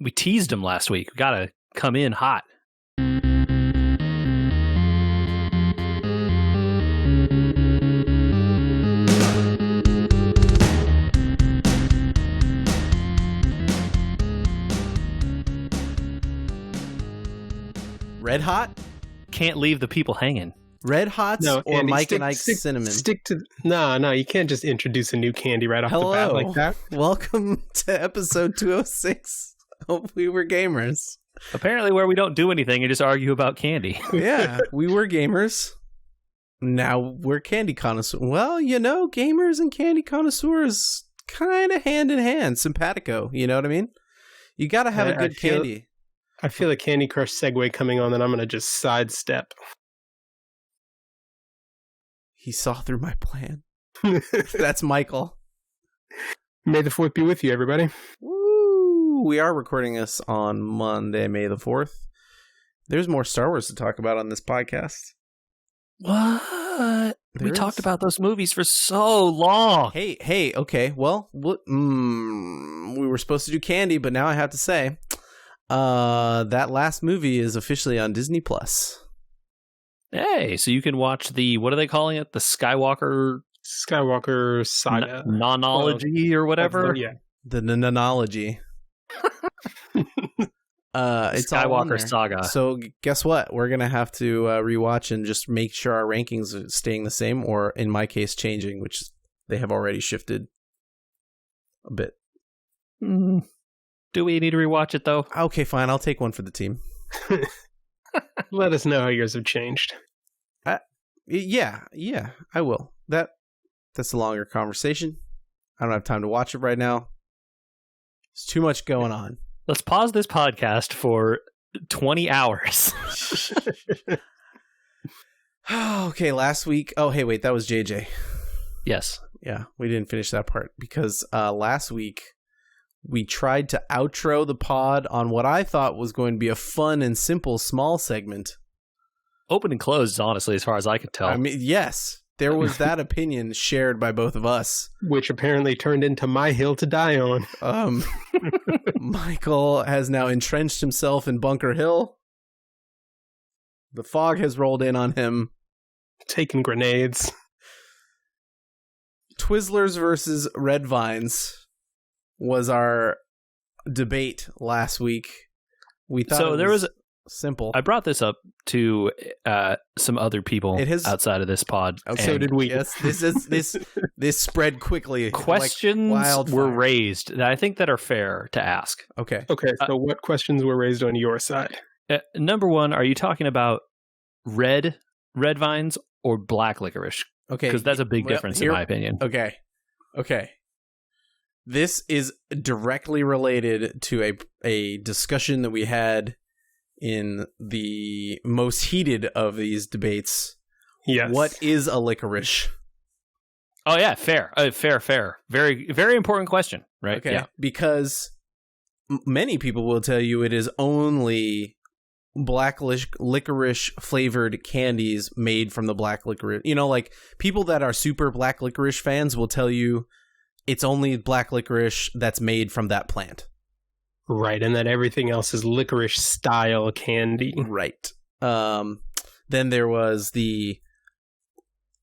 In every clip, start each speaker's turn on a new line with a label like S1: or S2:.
S1: We teased them last week. We gotta come in hot.
S2: Red Hot?
S1: Can't leave the people hanging.
S2: Red Hots or
S3: Andy,
S2: Mike and Ike's Cinnamon?
S3: No, you can't just introduce a new candy right off the bat like that.
S2: Welcome to episode 206. Hope we were gamers.
S1: Apparently where we don't do anything and just argue about candy.
S2: Yeah, we were gamers. Now we're candy connoisseurs. Well, gamers and candy connoisseurs kind of hand in hand. Simpatico, you know what I mean? You got to have a good candy.
S3: I feel a Candy Crush segue coming on that I'm going to just sidestep.
S2: He saw through my plan. That's Michael.
S3: May the 4th be with you, everybody.
S2: Woo! We are recording this on Monday, May the 4th. There's more Star Wars to talk about on this podcast.
S1: What? We talked about those movies for so long.
S2: Hey, okay. Well, we were supposed to do candy, but now I have to say, that last movie is officially on Disney Plus.
S1: Hey, so you can watch what are they calling it? The Skywalker
S3: saga.
S1: Nonology or whatever?
S3: Yeah.
S2: The nonology. It's
S1: Skywalker saga.
S2: So guess what? We're going to have to rewatch and just make sure our rankings are staying the same, or in my case, changing, which they have already shifted a bit.
S1: Do we need to rewatch it, though?
S2: Okay, fine. I'll take one for the team.
S3: Let us know how yours have changed.
S2: Yeah, I will. That's a longer conversation. I don't have time to watch it right now. There's too much going on.
S1: Let's pause this podcast for 20 hours.
S2: Okay, last week. Oh, hey, wait, that was JJ.
S1: Yes.
S2: Yeah, we didn't finish that part because last week we tried to outro the pod on what I thought was going to be a fun and simple small segment.
S1: Open and closed, honestly, as far as I could tell.
S2: I mean, yes, there was that opinion shared by both of us.
S3: Which apparently turned into my hill to die on.
S2: Michael has now entrenched himself in Bunker Hill. The fog has rolled in on him.
S3: Taking grenades.
S2: Twizzlers versus Red Vines was our debate last week. We thought
S1: so. There was
S2: simple.
S1: I brought this up to some other people outside of this pod.
S3: So did we.
S2: Yes, this spread quickly.
S1: Questions were raised that I think that are fair to ask.
S2: Okay.
S3: So what questions were raised on your side?
S1: Number one, are you talking about red vines or black licorice?
S2: Okay,
S1: because that's a big difference in my opinion.
S2: Okay. This is directly related to a discussion that we had in the most heated of these debates.
S3: Yes.
S2: What is a licorice?
S1: Oh, yeah. Fair. Very, very important question, right?
S2: Okay.
S1: Yeah.
S2: Because many people will tell you it is only black licorice flavored candies made from the black licorice. Like people that are super black licorice fans will tell you it's only black licorice that's made from that plant.
S3: Right, and that everything else is licorice style candy.
S2: Right. Then there was the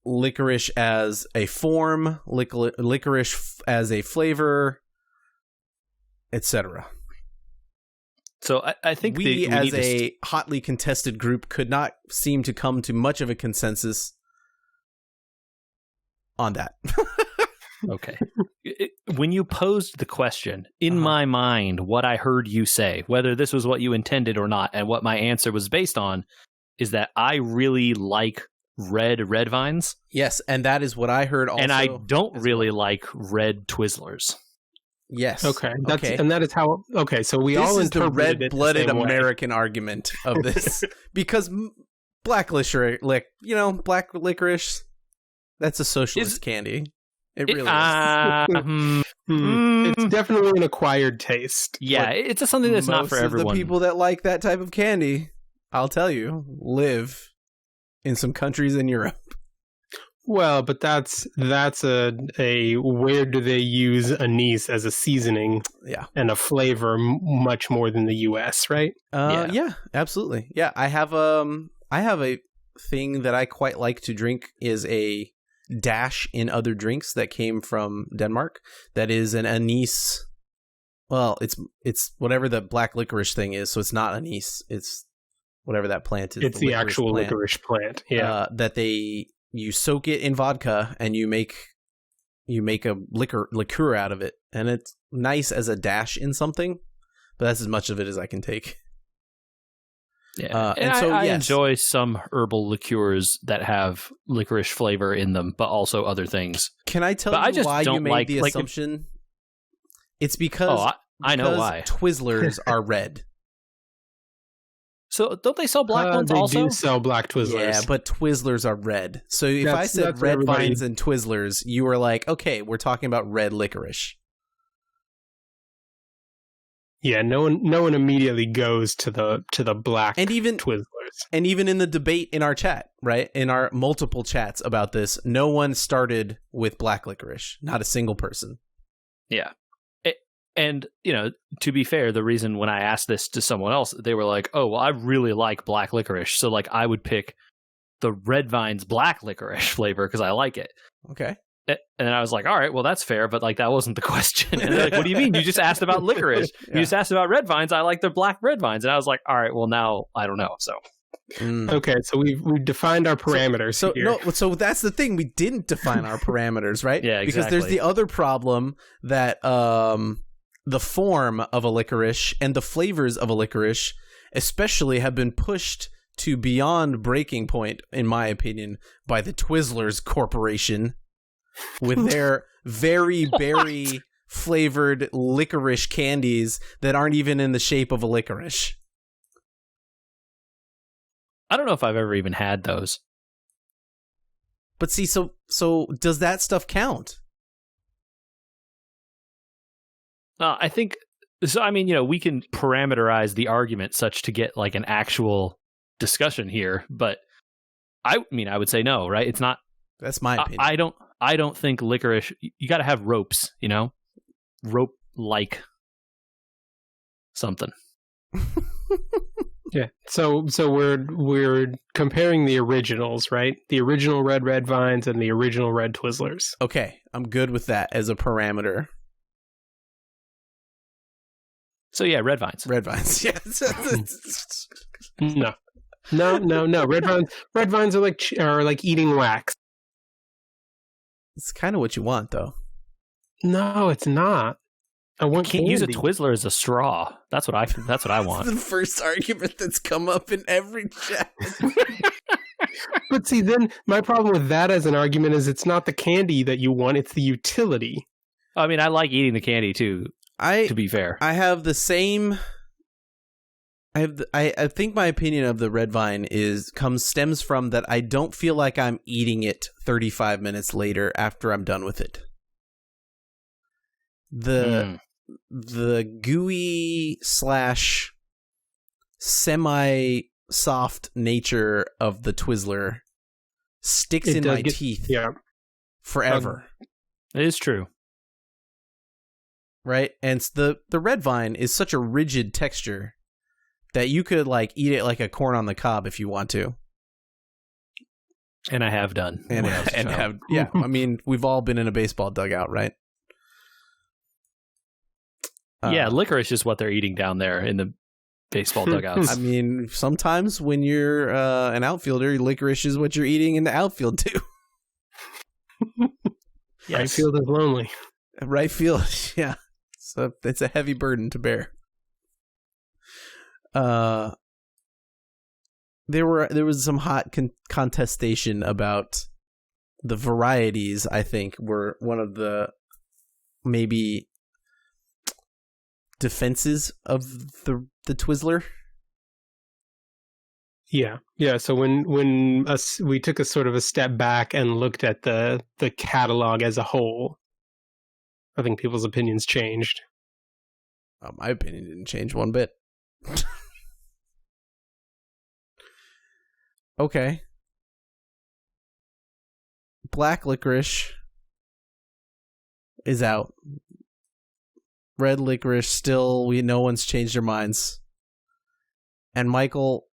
S2: licorice as a form, licorice as a flavor, etc.
S1: So I think
S2: we as a hotly contested group could not seem to come to much of a consensus on that.
S1: Okay. When you posed the question, in my mind, what I heard you say, whether this was what you intended or not, and what my answer was based on, is that I really like red vines.
S2: Yes, and that is what I heard also.
S1: And I don't really like red Twizzlers.
S2: Yes.
S3: Okay. And that is how. Okay. So we all
S2: interpreted the red-blooded American
S3: way.
S2: Argument of this because black licorice, black licorice, that's a socialist candy. It really is.
S3: It's definitely an acquired taste.
S1: Yeah, it's something that's not for everyone.
S2: Most of the people that like that type of candy, I'll tell you, live in some countries in Europe.
S3: Well, but that's a where do they use anise as a seasoning?
S2: Yeah.
S3: And a flavor much more than the U.S., right?
S2: Yeah, absolutely. Yeah, I have a thing that I quite like to drink is a dash in other drinks that came from Denmark. That is an anise. Well, it's whatever the black licorice thing is. So it's not anise. It's whatever that plant is.
S3: It's the actual licorice plant. Yeah.
S2: That you soak it in vodka and you make a liqueur out of it, and it's nice as a dash in something. But that's as much of it as I can take.
S1: Yeah, and so I enjoy some herbal liqueurs that have licorice flavor in them, but also other things.
S2: Can I tell you why you made the assumption? It's because
S1: I know why.
S2: Twizzlers are red.
S1: So don't they sell black ones also?
S3: They do sell black Twizzlers.
S2: Yeah, but Twizzlers are red. So if I said red vines and Twizzlers, you were like, okay, we're talking about red licorice.
S3: Yeah, no one immediately goes to the black Twizzlers.
S2: And even in the debate in our chat, right? In our multiple chats about this, no one started with black licorice. Not a single person.
S1: Yeah. And, to be fair, the reason when I asked this to someone else, they were like, oh, well, I really like black licorice. So, I would pick the Red Vine's black licorice flavor because I like it.
S2: Okay.
S1: And then I was like, all right, well, that's fair, but, that wasn't the question. And they're like, what do you mean? You just asked about licorice. Yeah. You just asked about Red Vines. I like the black Red Vines. And I was like, all right, well, now I don't know, so...
S3: Okay, so we've defined our parameters here.
S2: So that's the thing. We didn't define our parameters, right?
S1: Yeah, exactly.
S2: Because there's the other problem that the form of a licorice and the flavors of a licorice especially have been pushed to beyond breaking point, in my opinion, by the Twizzlers Corporation with their very berry flavored licorice candies that aren't even in the shape of a licorice.
S1: I don't know if I've ever even had those.
S2: But see, so does that stuff count?
S1: I think so. I mean, we can parameterize the argument such to get an actual discussion here, but I would say no, right? It's not.
S2: That's my opinion.
S1: I don't think licorice. You got to have ropes, rope like something.
S3: Yeah. So we're comparing the originals, right? The original red vines and the original red Twizzlers.
S2: Okay, I'm good with that as a parameter.
S1: So yeah, red vines.
S2: Red vines. Yes.
S3: No. Red vines are like eating wax.
S2: It's kind of what you want, though.
S3: No, it's not.
S1: I can't use a Twizzler as a straw. That's what I want.
S2: That's the first argument that's come up in every chat.
S3: But see, then my problem with that as an argument is it's not the candy that you want; it's the utility.
S1: I mean, I like eating the candy too. To be fair,
S2: I have the same. I think my opinion of the red vine stems from that I don't feel like I'm eating it 35 minutes later after I'm done with it. The gooey / semi-soft nature of the Twizzler sticks in my teeth forever.
S1: It is true.
S2: Right? And the red vine is such a rigid texture that you could eat it like a corn on the cob if you want to.
S1: And I have done.
S2: Yeah. I mean, we've all been in a baseball dugout, right?
S1: Yeah, licorice is what they're eating down there in the baseball dugouts.
S2: I mean, sometimes when you're an outfielder, licorice is what you're eating in the outfield too.
S1: Yes.
S3: Right field is lonely.
S2: Right field, yeah. So it's a heavy burden to bear. There was some hot contestation about the varieties. I think were one of the maybe defenses of the Twizzler.
S3: Yeah. So when we took a sort of a step back and looked at the catalog as a whole, I think people's opinions changed.
S2: My opinion didn't change one bit. Okay. black licorice is out. Red licorice still, no one's changed their minds. And Michael,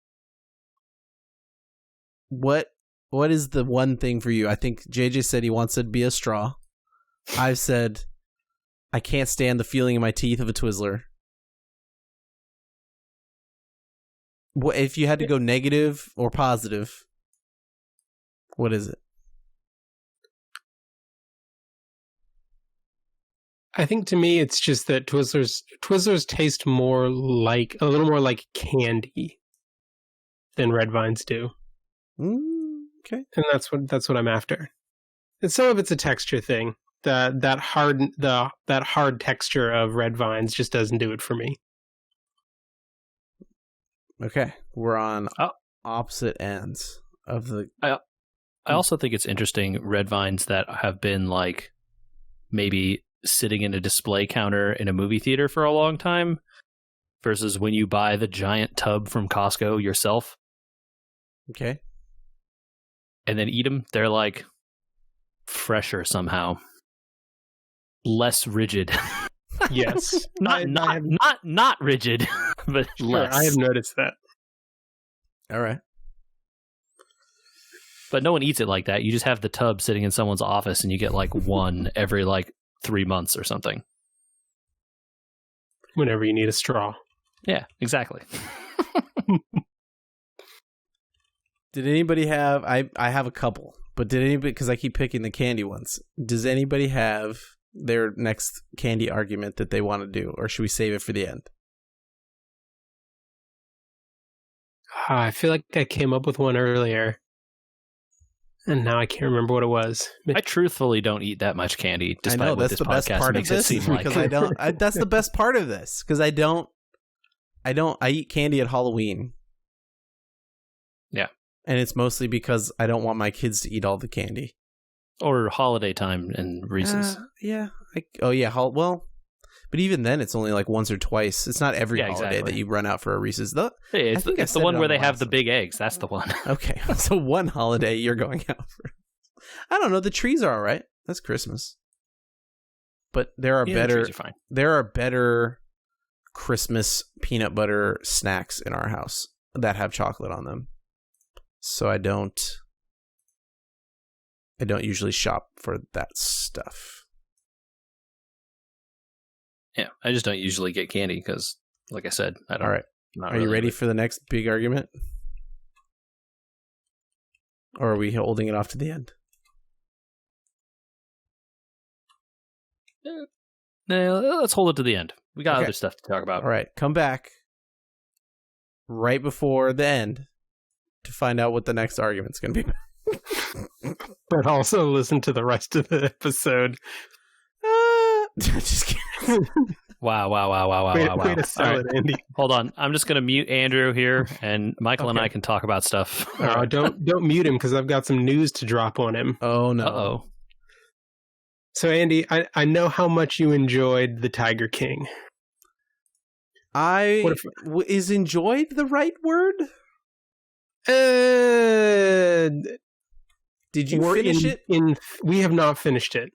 S2: what is the one thing for you? I think JJ said he wants it to be a straw. I've said I can't stand the feeling in my teeth of a Twizzler. What if you had to go negative or positive? What is it?
S3: I think to me it's just that Twizzlers taste a little more like candy than Red Vines do.
S2: Okay.
S3: And that's what I'm after. And some of it's a texture thing. That hard texture of Red Vines just doesn't do it for me.
S2: Okay. We're on opposite ends of the
S1: I also think it's interesting, Red Vines that have been like maybe sitting in a display counter in a movie theater for a long time versus when you buy the giant tub from Costco yourself.
S2: Okay.
S1: And then eat them. They're like fresher somehow. Less rigid.
S3: Yes.
S1: not rigid, but
S3: sure,
S1: less.
S3: I have noticed that.
S2: All right.
S1: But no one eats it like that. You just have the tub sitting in someone's office and you get like one every like 3 months or something.
S3: Whenever you need a straw.
S1: Yeah, exactly.
S2: Did anybody have... I have a couple, but did anybody... Because I keep picking the candy ones. Does anybody have their next candy argument that they want to do? Or should we save it for the end?
S3: I feel like I came up with one earlier. And now I can't remember what it was.
S1: I truthfully don't eat that much candy, despite
S2: I know,
S1: what
S2: that's
S1: this
S2: the best
S1: podcast
S2: part of
S1: makes it
S2: this,
S1: seem like.
S2: because I don't... that's the best part of this, because I eat candy at Halloween.
S1: Yeah.
S2: And it's mostly because I don't want my kids to eat all the candy.
S1: Or holiday time and Reese's.
S2: Yeah. But even then, it's only like once or twice. It's not every holiday that you run out for a Reese's.
S1: Hey, it's the one where they have the big eggs. That's the one.
S2: Okay, so one holiday you're going out for. I don't know. The trees are all right. That's Christmas. But there are
S1: the trees are fine.
S2: There are better Christmas peanut butter snacks in our house that have chocolate on them. So I don't usually shop for that stuff.
S1: Yeah, I just don't usually get candy because, like I said, I don't.
S2: All right. Are you ready for the next big argument? Or are we holding it off to the end?
S1: No, let's hold it to the end. We got other stuff to talk about.
S2: All right. Come back right before the end to find out what the next argument's going to be.
S3: But also listen to the rest of the episode.
S2: Just kidding.
S1: Wow.
S3: Way to sell it, Andy.
S1: Hold on. I'm just going to mute Andrew here, and Michael and I can talk about stuff.
S3: Don't mute him, because I've got some news to drop on him.
S2: Oh, no.
S1: Uh-oh.
S3: So, Andy, I know how much you enjoyed the Tiger King.
S2: Is enjoyed the right word? Did you finish it?
S3: We have not finished it.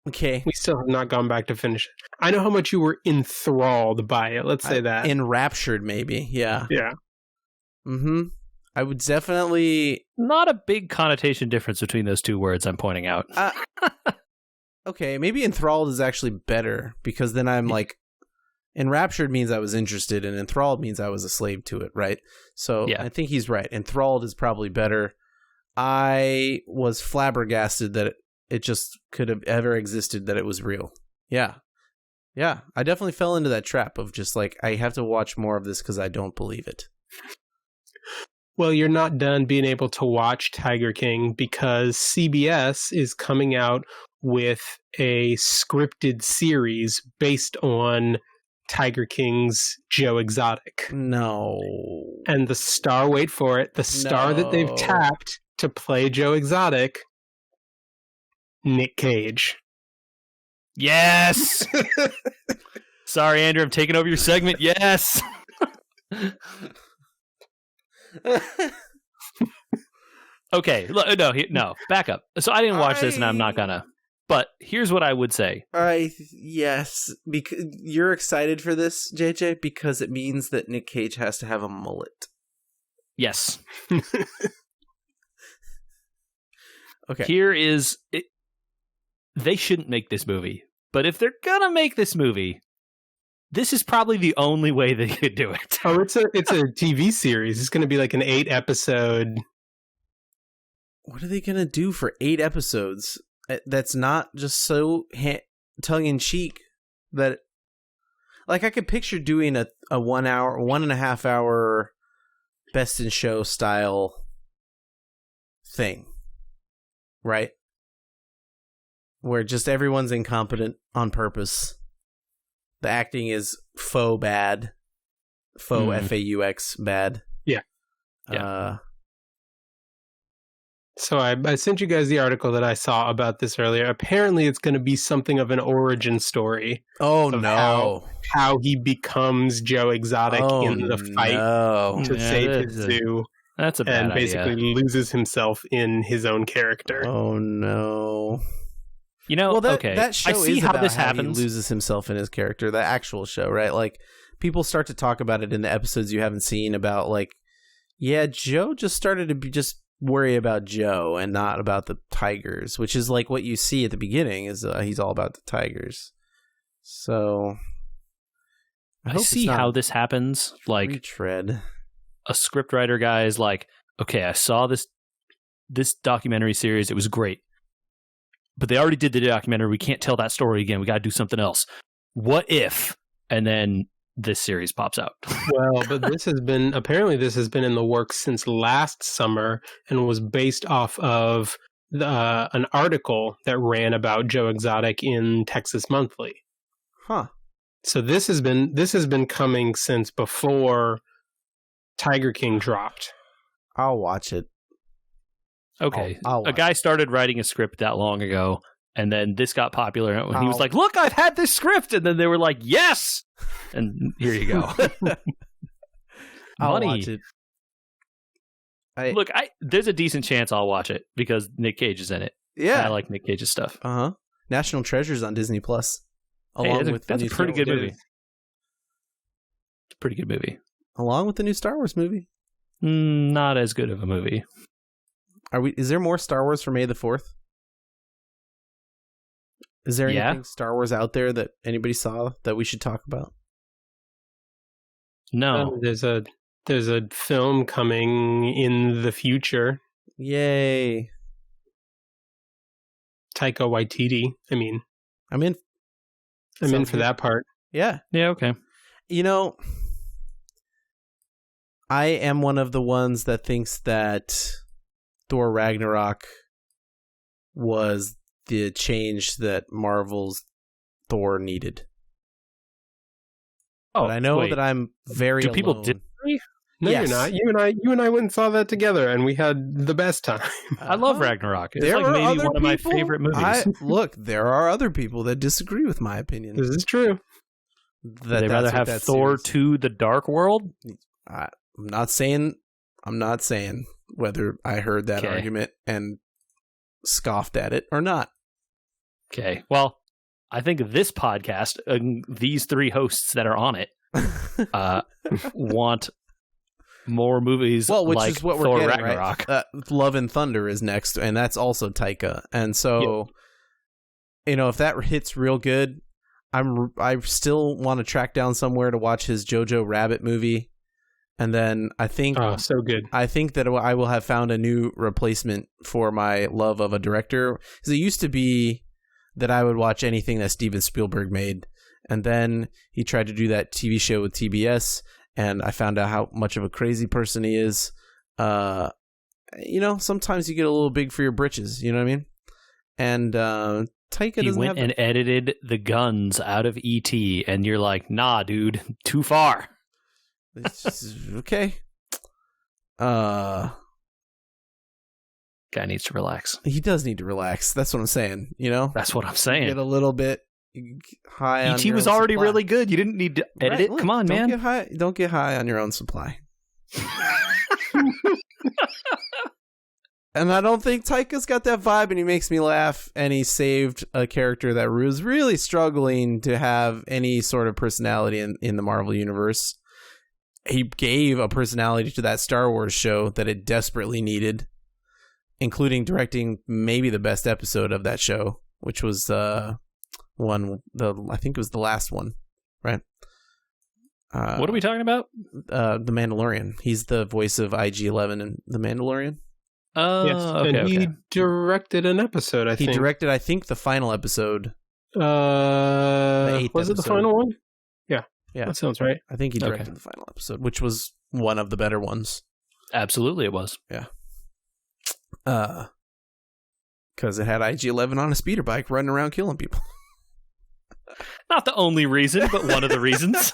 S2: Okay.
S3: We still have not gone back to finish it. I know how much you were enthralled by it. Let's say that.
S2: Enraptured, maybe. Yeah.
S3: Yeah.
S2: Mm-hmm. I would definitely...
S1: Not a big connotation difference between those two words I'm pointing out.
S2: Okay, maybe enthralled is actually better, because then I'm like... Enraptured means I was interested, and enthralled means I was a slave to it, right? So yeah. I think he's right. Enthralled is probably better. I was flabbergasted that it just could have ever existed, that it was real. Yeah. Yeah. I definitely fell into that trap of just like, I have to watch more of this because I don't believe it.
S3: Well, you're not done being able to watch Tiger King, because CBS is coming out with a scripted series based on Tiger King's Joe Exotic.
S2: No.
S3: And the star, wait for it, the star that they've tapped to play Joe Exotic, Nick Cage.
S1: Yes! Sorry, Andrew, I'm taking over your segment. Yes! Okay, no, back up. So I didn't watch this, and I'm not gonna. But here's what I would say.
S2: Yes, because you're excited for this, JJ, because it means that Nick Cage has to have a mullet.
S1: Yes.
S2: Okay.
S1: Here is it. They shouldn't make this movie, but if they're gonna make this movie, this is probably the only way they could do it.
S3: Oh, it's a TV series. It's going to be like an 8-episode.
S2: What are they gonna do for 8 episodes? That's not just so tongue-in-cheek that, like, I could picture doing a 1.5 hour Best in Show style thing, right? Where just everyone's incompetent on purpose. The acting is faux bad. Faux F-A-U-X bad.
S3: Yeah. So I sent you guys the article that I saw about this earlier. Apparently, it's going to be something of an origin story.
S2: Oh, no.
S3: How he becomes Joe Exotic in the fight to save his zoo.
S1: That's a bad
S3: and basically
S1: idea.
S3: loses himself in his own character.
S2: Oh, no.
S1: You know,
S2: Well,
S1: okay.
S2: that show
S1: I see
S2: is
S1: how
S2: about
S1: this
S2: how
S1: happens.
S2: he loses himself in his character, the actual show, right? Like, people start to talk about it in the episodes you haven't seen about, like, yeah, Joe just started to just worry about Joe and not about the tigers, which is like what you see at the beginning is he's all about the tigers. So
S1: I see how this happens. Like,
S2: retread.
S1: A scriptwriter guy is like, okay, I saw this documentary series. It was great. But they already did the documentary. We can't tell that story again. We got to do something else. What if? And then this series pops out.
S3: Well, but this has been in the works since last summer and was based off of an article that ran about Joe Exotic in Texas Monthly.
S2: Huh.
S3: So this has been coming since before Tiger King dropped.
S2: I'll watch it.
S1: Okay.
S2: I'll
S1: a guy started writing a script that long ago, and then this got popular. And he was like, look, I've had this script. And then they were like, yes. And here you go.
S2: I'll watch it.
S1: Look, there's a decent chance I'll watch it because Nick Cage is in it.
S2: Yeah.
S1: And I like Nick Cage's stuff.
S2: Uh-huh. National Treasure's on Disney Plus.
S1: That's a pretty good movie. It's a pretty good movie.
S2: Along with the new Star Wars movie.
S1: Not as good of a movie.
S2: Is there more Star Wars for May the 4th? Is there anything Star Wars out there that anybody saw that we should talk about?
S1: No.
S3: There's a film coming in the future.
S2: Yay.
S3: Taika Waititi. I'm in for that part.
S2: Yeah.
S1: Yeah, okay.
S2: You know, I am one of the ones that thinks that Thor Ragnarok was the change that Marvel's Thor needed.
S1: Oh,
S2: but I know that I'm very
S1: Do people
S2: alone.
S1: disagree?
S3: No,
S2: Yes.
S3: you're not. You and I went and saw that together, and we had the best time.
S1: I love Ragnarok. It's
S2: There
S1: like
S2: are
S1: maybe
S2: other
S1: one of my
S2: people-
S1: favorite movies.
S2: Look, there are other people that disagree with my opinion.
S3: This is true.
S1: They'd rather have Thor 2 The Dark World?
S2: I'm not saying whether I heard that argument and scoffed at it or not.
S1: Okay. Well, I think this podcast, these 3 hosts that are on it, want more movies
S2: which
S1: like
S2: is what we're
S1: Thor
S2: getting,
S1: Ragnarok.
S2: right? Love and Thunder is next, and that's also Taika. And so, if that hits real good, I still want to track down somewhere to watch his Jojo Rabbit movie. And then I think
S3: so good.
S2: I think that I will have found a new replacement for my love of a director. Because it used to be that I would watch anything that Steven Spielberg made. And then he tried to do that TV show with TBS, and I found out how much of a crazy person he is. Sometimes you get a little big for your britches, you know what I mean? And Taika
S1: He went and edited the guns out of E.T., and you're like, nah, dude, too far.
S2: It's just, okay.
S1: Guy needs to relax.
S2: He does need to relax. That's what I'm saying,
S1: That's what I'm saying.
S2: Get a little bit high on
S1: E.T.
S2: your
S1: was
S2: own
S1: already
S2: supply.
S1: really good. You didn't need to edit it.
S2: Look,
S1: Come on, man.
S2: Don't get high on your own supply. And I don't think Taika's got that vibe, and he makes me laugh, and he saved a character that was really struggling to have any sort of personality in the Marvel Universe. He gave a personality to that Star Wars show that it desperately needed, including directing maybe the best episode of that show, which was I think it was the last one, right?
S1: What are we talking about?
S2: The Mandalorian. He's the voice of IG-11 in The Mandalorian.
S1: Oh,
S3: yes,
S1: okay,
S3: and he directed an episode. I think
S2: he directed, I think, the final episode.
S3: Was it the
S2: episode.
S3: final one?
S2: Yeah,
S3: that sounds right.
S2: I think he directed the final episode, which was one of the better ones.
S1: Absolutely, it was.
S2: Yeah. Because it had IG-11 on a speeder bike running around killing people.
S1: Not the only reason, but one of the reasons.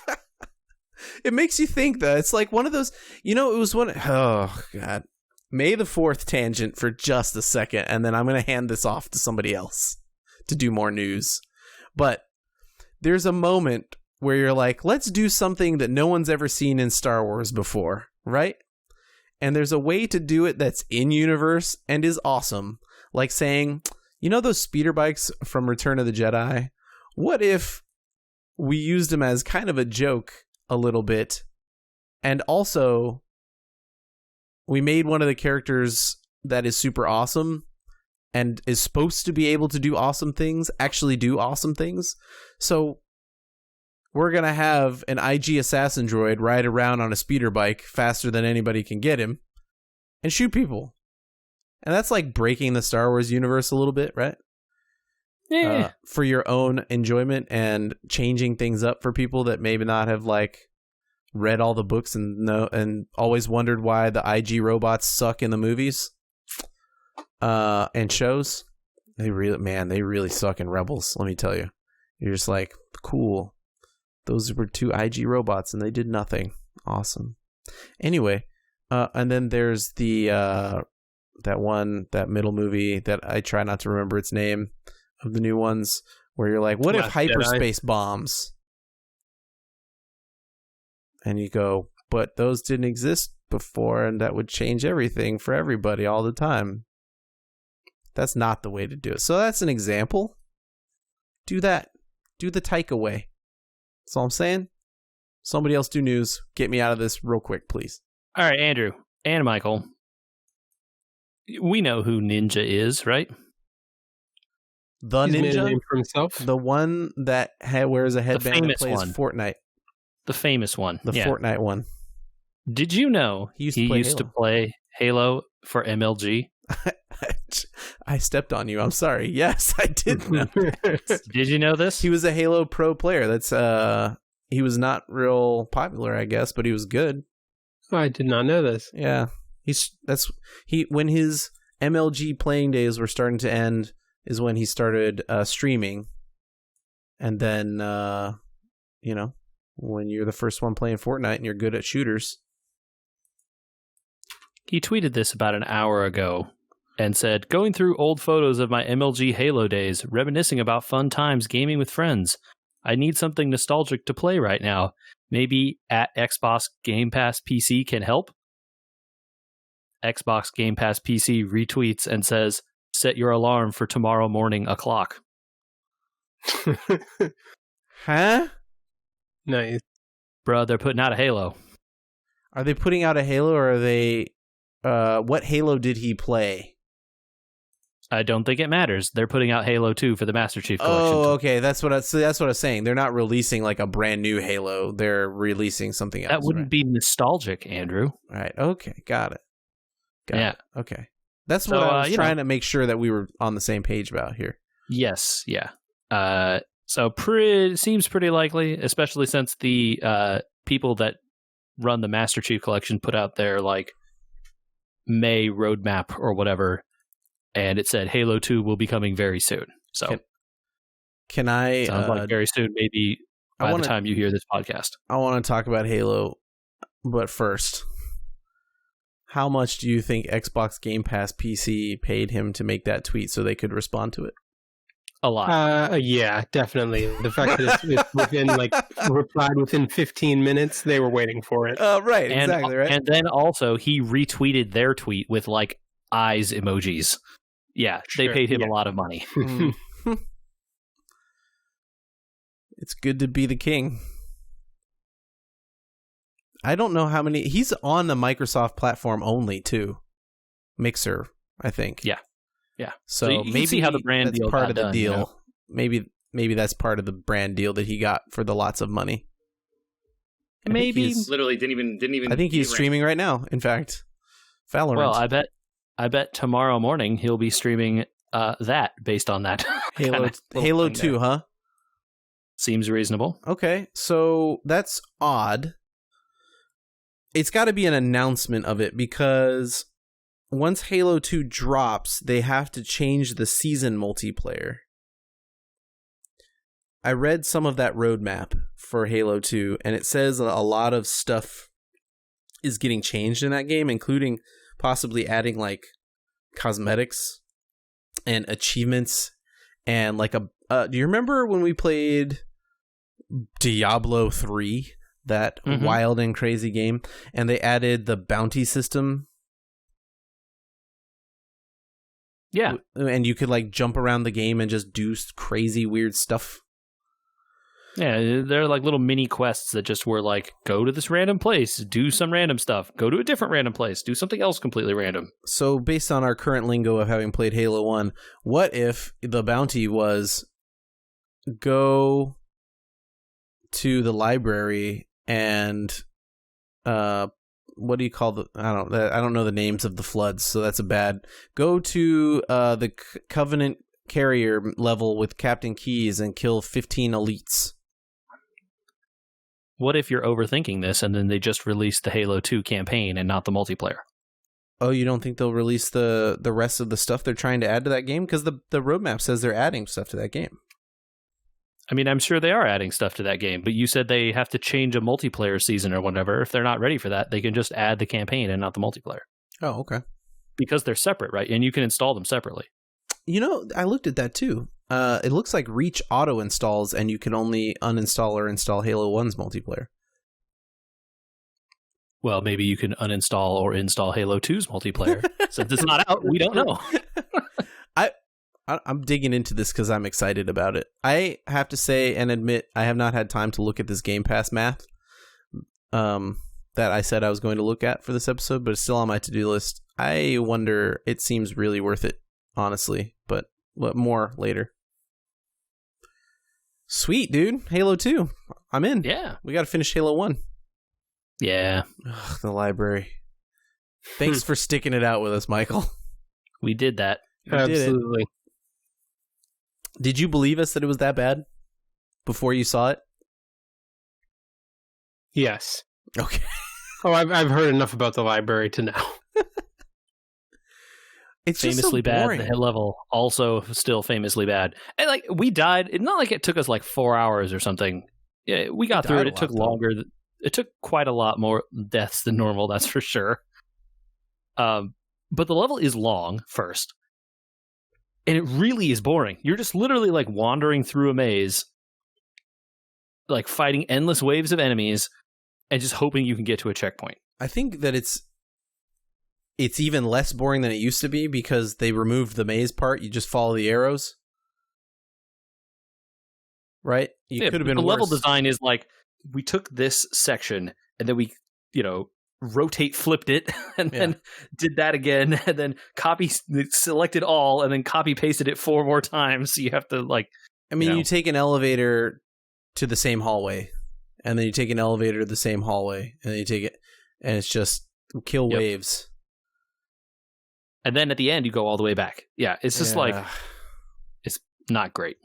S2: It makes you think, though. It's like one of those, it was one. Oh, God. May the 4th tangent for just a second, and then I'm going to hand this off to somebody else to do more news. But there's a moment where you're like, let's do something that no one's ever seen in Star Wars before, right? And there's a way to do it that's in universe and is awesome. Like saying, those speeder bikes from Return of the Jedi? What if we used them as kind of a joke a little bit, and also we made one of the characters that is super awesome and is supposed to be able to do awesome things actually do awesome things? So we're going to have an IG assassin droid ride around on a speeder bike faster than anybody can get him and shoot people. And that's like breaking the Star Wars universe a little bit, right?
S1: Yeah.
S2: For your own enjoyment and changing things up for people that maybe not have like read all the books and always wondered why the IG robots suck in the movies and shows. They really suck in Rebels, let me tell you. You're just like, cool. Those were 2 IG robots and they did nothing. Awesome. Anyway, and then there's the that middle movie that I try not to remember its name of the new ones, where you're like, what if hyperspace bombs? And you go, but those didn't exist before, and that would change everything for everybody all the time. That's not the way to do it. So that's an example. Do that. Do the Taika way. That's all I'm saying. Somebody else do news. Get me out of this real quick, please.
S1: All right, Andrew and Michael. We know who Ninja is, right?
S2: The
S3: He's made a
S2: Ninja?
S3: name for himself.
S2: The one that wears a headband and plays
S1: one.
S2: Fortnite.
S1: The famous one.
S2: The Fortnite one.
S1: Did you know he used to play Halo for MLG?
S2: I stepped on you. I'm sorry. Yes, I did know.
S1: Did you know this?
S2: He was a Halo Pro player. That's he was not real popular, I guess, but he was good.
S3: I did not know this.
S2: Yeah. When his MLG playing days were starting to end is when he started streaming. And then when you're the first one playing Fortnite and you're good at shooters.
S1: He tweeted this about an hour ago and said, going through old photos of my MLG Halo days, reminiscing about fun times gaming with friends. I need something nostalgic to play right now. Maybe at Xbox Game Pass PC can help? Xbox Game Pass PC retweets and says, set your alarm for tomorrow morning o'clock.
S2: Huh?
S3: Nice.
S1: Bro, they're putting out a Halo.
S2: Are they putting out a Halo, or are they... what Halo did he play?
S1: I don't think it matters. They're putting out Halo 2 for the Master Chief Collection.
S2: Oh, okay. That's what I was saying. They're not releasing like a brand new Halo. They're releasing something else.
S1: That wouldn't be nostalgic, Andrew.
S2: Right. Okay. Got it.
S1: Yeah.
S2: Okay. That's what I was trying to make sure that we were on the same page about here.
S1: Yes. Yeah. So seems pretty likely, especially since the people that run the Master Chief Collection put out their like May roadmap or whatever, and it said Halo 2 will be coming very soon. So
S2: can I
S1: sounds like very soon, maybe by the time you hear this podcast.
S2: I want to talk about Halo, but first, how much do you think Xbox Game Pass PC paid him to make that tweet so they could respond to it?
S1: A lot.
S3: Yeah, definitely. The fact that it's within replied within 15 minutes, they were waiting for it.
S2: Right, exactly, right.
S1: And then also he retweeted their tweet with like eyes emojis. Yeah, they paid him a lot of money.
S2: It's good to be the king. I don't know how many. He's on the Microsoft platform only too. Mixer, I think.
S1: Yeah.
S2: So
S1: you
S2: maybe
S1: see how the brand
S2: that's
S1: deal
S2: part
S1: got
S2: of the
S1: done,
S2: deal.
S1: you know?
S2: Maybe that's part of the brand deal that he got for the lots of money.
S1: Maybe
S4: Literally didn't even.
S2: I think he's streaming right now. In fact, Valorant.
S1: Well, I bet tomorrow morning he'll be streaming that based on that.
S2: Halo 2, there. Huh?
S1: Seems reasonable.
S2: Okay, so that's odd. It's got to be an announcement of it because once Halo 2 drops, they have to change the season multiplayer. I read some of that roadmap for Halo 2, and it says a lot of stuff is getting changed in that game, including possibly adding like cosmetics and achievements and like do you remember when we played Diablo 3, that wild and crazy game, and they added the bounty system?
S1: Yeah.
S2: And you could like jump around the game and just do crazy weird stuff.
S1: Yeah, they're like little mini quests that just were like, go to this random place, do some random stuff, go to a different random place, do something else completely random.
S2: So based on our current lingo of having played Halo 1, what if the bounty was go to the library and what do you call the I don't know the names of the floods, so that's a bad. Go to the Covenant carrier level with Captain Keyes and kill 15 elites.
S1: What if you're overthinking this and then they just released the Halo 2 campaign and not the multiplayer?
S2: Oh, you don't think they'll release the rest of the stuff they're trying to add to that game? Because the roadmap says they're adding stuff to that game.
S1: I mean, I'm sure they are adding stuff to that game, but you said they have to change a multiplayer season or whatever. If they're not ready for that, they can just add the campaign and not the multiplayer.
S2: Oh, okay.
S1: Because they're separate, right? And you can install them separately.
S2: You know, I looked at that too. It looks like Reach auto installs, and you can only uninstall or install Halo 1's multiplayer.
S1: Well, maybe you can uninstall or install Halo 2's multiplayer. Since it's not out, we don't know.
S2: I'm digging into this because I'm excited about it. I have to say and admit I have not had time to look at this Game Pass math that I said I was going to look at for this episode, but it's still on my to-do list. I wonder, it seems really worth it, honestly, but more later. Sweet, dude. Halo 2. I'm in.
S1: Yeah.
S2: We got to finish Halo 1.
S1: Yeah.
S2: Ugh, the library. Thanks for sticking it out with us, Michael.
S1: We did that.
S3: Absolutely.
S2: Did you believe us that it was that bad before you saw it?
S3: Yes.
S2: Okay.
S3: Oh, I've heard enough about the library to know.
S2: It's
S1: famously
S2: just so boring.
S1: bad. The head level also still famously bad. And like we died. It's not like it took us like 4 hours or something. Yeah, we got through it. It took longer. It took quite a lot more deaths than normal. That's for sure. But the level is long first, and it really is boring. You're just literally like wandering through a maze, like fighting endless waves of enemies, and just hoping you can get to a checkpoint.
S2: I think that it's even less boring than it used to be because they removed the maze part. You just follow the arrows. Right? You could have been
S1: the
S2: worse.
S1: Level design is like, we took this section and then we, rotate flipped it and then did that again and then selected all and then copy pasted it 4 more times. So you have to
S2: you take an elevator to the same hallway and then you take an elevator to the same hallway and then you take it and it's just kill waves.
S1: And then at the end, you go all the way back. Yeah, it's just it's not great.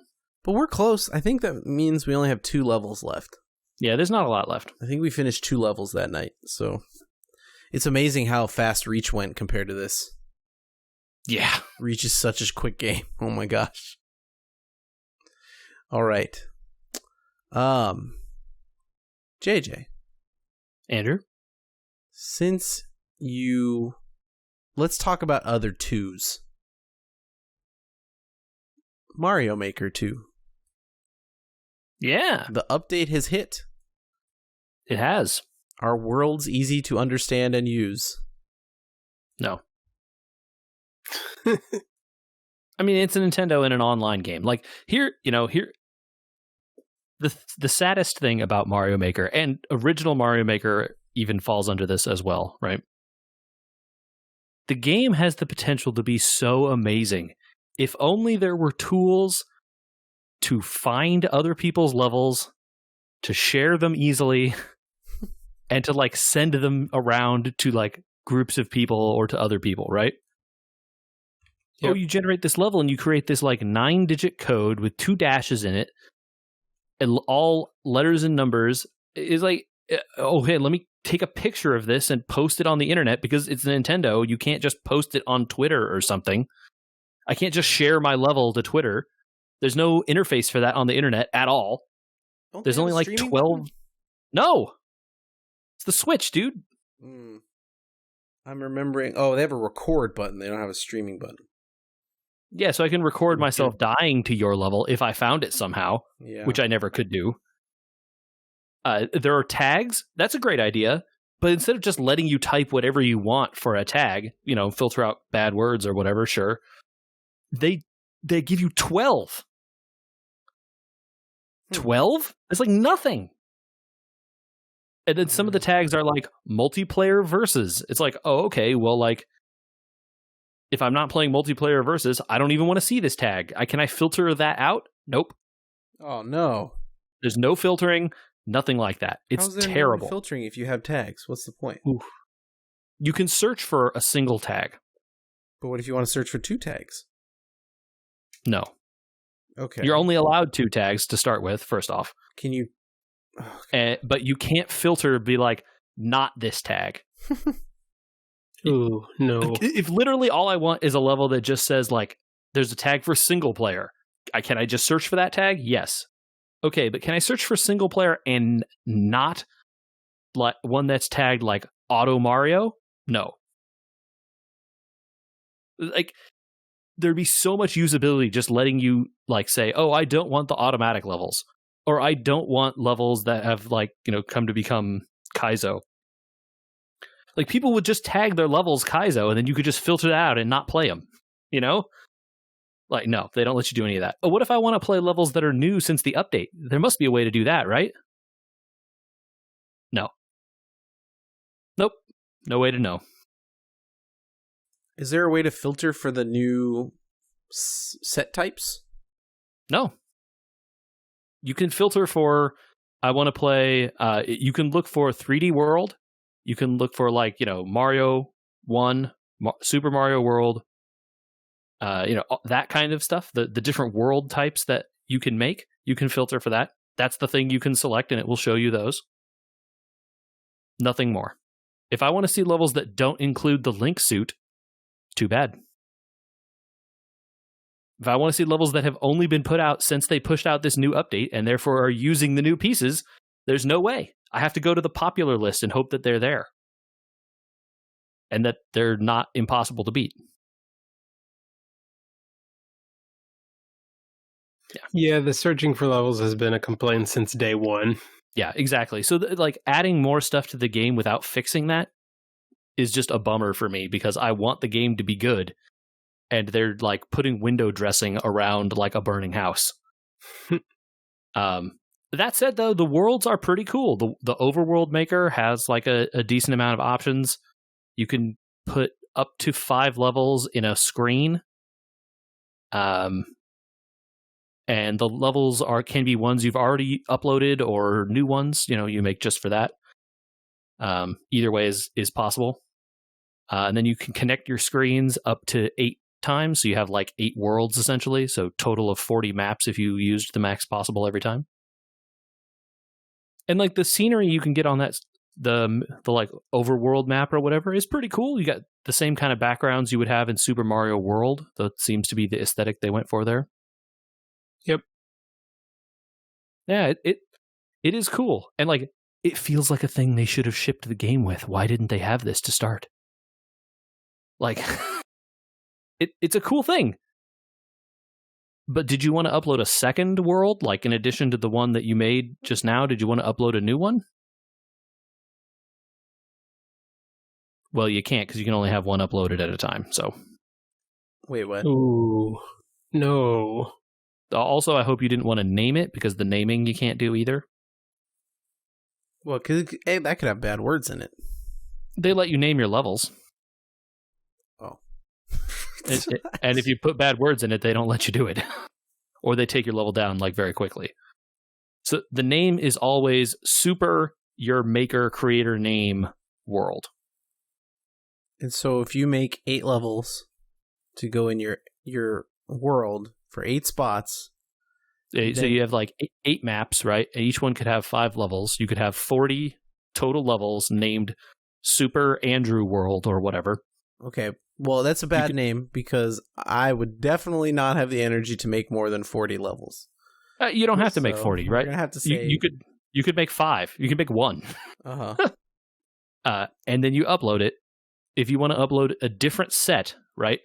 S2: But we're close. I think that means we only have 2 levels left.
S1: Yeah, there's not a lot left.
S2: I think we finished 2 levels that night. So it's amazing how fast Reach went compared to this.
S1: Yeah.
S2: Reach is such a quick game. Oh my gosh. All right. JJ.
S1: Andrew?
S2: Since you... Let's talk about other 2s. Mario Maker 2.
S1: Yeah.
S2: The update has hit.
S1: It has.
S2: Are worlds easy to understand and use?
S1: No. I mean, it's a Nintendo in an online game. Like here, the saddest thing about Mario Maker, and original Mario Maker even falls under this as well, right? The game has the potential to be so amazing if only there were tools to find other people's levels, to share them easily, and to like send them around to like groups of people or to other people, right? Yep. Oh, you generate this level and you create this like 9-digit code with 2 dashes in it and all letters and numbers. Is like, oh, hey, let me take a picture of this and post it on the internet because it's Nintendo. You can't just post it on Twitter or something. I can't just share my level to Twitter. There's no interface for that on the internet at all. There's only like 12. Button? No. It's the Switch, dude.
S2: I'm remembering. Oh, they have a record button. They don't have a streaming button.
S1: Yeah, so I can record myself dying to your level if I found it somehow, which I never could do. There are tags. That's a great idea. But instead of just letting you type whatever you want for a tag, filter out bad words or whatever, sure. They give you 12. 12? It's like nothing. And then some of the tags are like multiplayer versus. It's like, oh, okay, well, like, if I'm not playing multiplayer versus, I don't even want to see this tag. Can I filter that out? Nope.
S2: Oh, no.
S1: There's no filtering, nothing like that. It's
S2: How's there
S1: terrible.
S2: No filtering if you have tags? What's the point?
S1: Oof. You can search for a single tag.
S2: But what if you want to search for 2 tags?
S1: No.
S2: Okay.
S1: You're only allowed 2 tags to start with, first off.
S2: Can you...
S1: but you can't filter, be like, not this tag.
S3: Ooh, no.
S1: If literally all I want is a level that just says, like, there's a tag for single player, can I just search for that tag? Yes. Okay, but can I search for single player and not like one that's tagged like Auto Mario? No. Like, there'd be so much usability just letting you like say, oh, I don't want the automatic levels, or I don't want levels that have like, come to become Kaizo. Like, people would just tag their levels Kaizo, and then you could just filter it out and not play them, Like, no, they don't let you do any of that. Oh, what if I want to play levels that are new since the update? There must be a way to do that, right? No. Nope. No way to know.
S2: Is there a way to filter for the new set types?
S1: No. You can filter for, I want to play, you can look for 3D World. You can look for like, Mario 1, Super Mario World, that kind of stuff. The different world types that you can make, you can filter for that. That's the thing you can select and it will show you those. Nothing more. If I want to see levels that don't include the Link suit, too bad. If I want to see levels that have only been put out since they pushed out this new update and therefore are using the new pieces, there's no way. I have to go to the popular list and hope that they're there. And that they're not impossible to beat.
S3: Yeah, the searching for levels has been a complaint since day one.
S1: Yeah, exactly. So like adding more stuff to the game without fixing that is just a bummer for me because I want the game to be good. And they're like putting window dressing around like a burning house. That said, though, the worlds are pretty cool. The overworld maker has like a decent amount of options. You can put up to 5 levels in a screen. And the levels can be ones you've already uploaded or new ones, you make just for that. Either way is possible. And then you can connect your screens up to 8 times. So you have like 8 worlds essentially. So total of 40 maps if you used the max possible every time. And like the scenery you can get on that, the like overworld map or whatever is pretty cool. You got the same kind of backgrounds you would have in Super Mario World. That seems to be the aesthetic they went for there.
S3: Yep.
S1: Yeah, it is cool. And like it feels like a thing they should have shipped the game with. Why didn't they have this to start? Like it's a cool thing. But did you want to upload a second world, like in addition to the one that you made just now? Did you want to upload a new one? Well, you can't because you can only have one uploaded at a time. So
S2: Wait, what?
S3: Ooh, no.
S1: Also, I hope you didn't want to name it, because the naming you can't do either.
S2: Well, because that could have bad words in it.
S1: They let you name your levels.
S2: Oh.
S1: And if you put bad words in it, they don't let you do it. Or they take your level down like very quickly. So the name is always Super Your Maker Creator Name World.
S2: And so if you make 8 levels to go in your world for 8 spots.
S1: So you have like 8 maps, right? And each one could have 5 levels. You could have 40 total levels named Super Andrew World or whatever.
S2: Okay. Well, that's a bad name, because I would definitely not have the energy to make more than 40 levels.
S1: You don't have to make 40, right?
S2: You're gonna have to say
S1: you could make 5. You could make 1.
S2: Uh-huh.
S1: And then you upload it. If you want to upload a different set, right,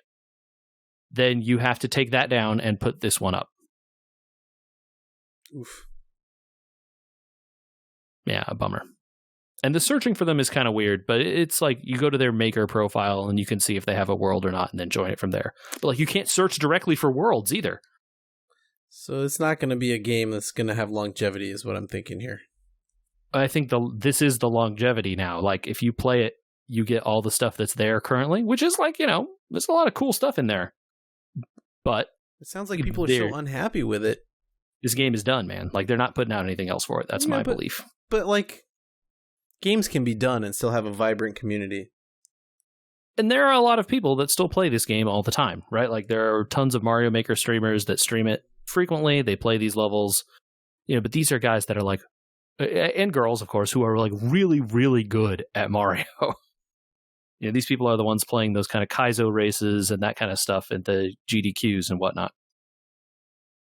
S1: then you have to take that down and put this one up.
S2: Oof.
S1: Yeah, a bummer. And the searching for them is kind of weird, but it's like you go to their maker profile and you can see if they have a world or not, and then join it from there. But like, you can't search directly for worlds either.
S2: So it's not going to be a game that's going to have longevity, is what I'm thinking here.
S1: I think this is the longevity now. Like, if you play it, you get all the stuff that's there currently, which is like, there's a lot of cool stuff in there. But
S2: it sounds like people are so unhappy with it.
S1: This game is done, man. Like, they're not putting out anything else for it. That's my belief.
S2: But like, games can be done and still have a vibrant community.
S1: And there are a lot of people that still play this game all the time, right? Like, there are tons of Mario Maker streamers that stream it frequently. They play these levels, but these are guys that are like, and girls, of course, who are like really, really good at Mario. These people are the ones playing those kind of Kaizo races and that kind of stuff at the GDQs and whatnot.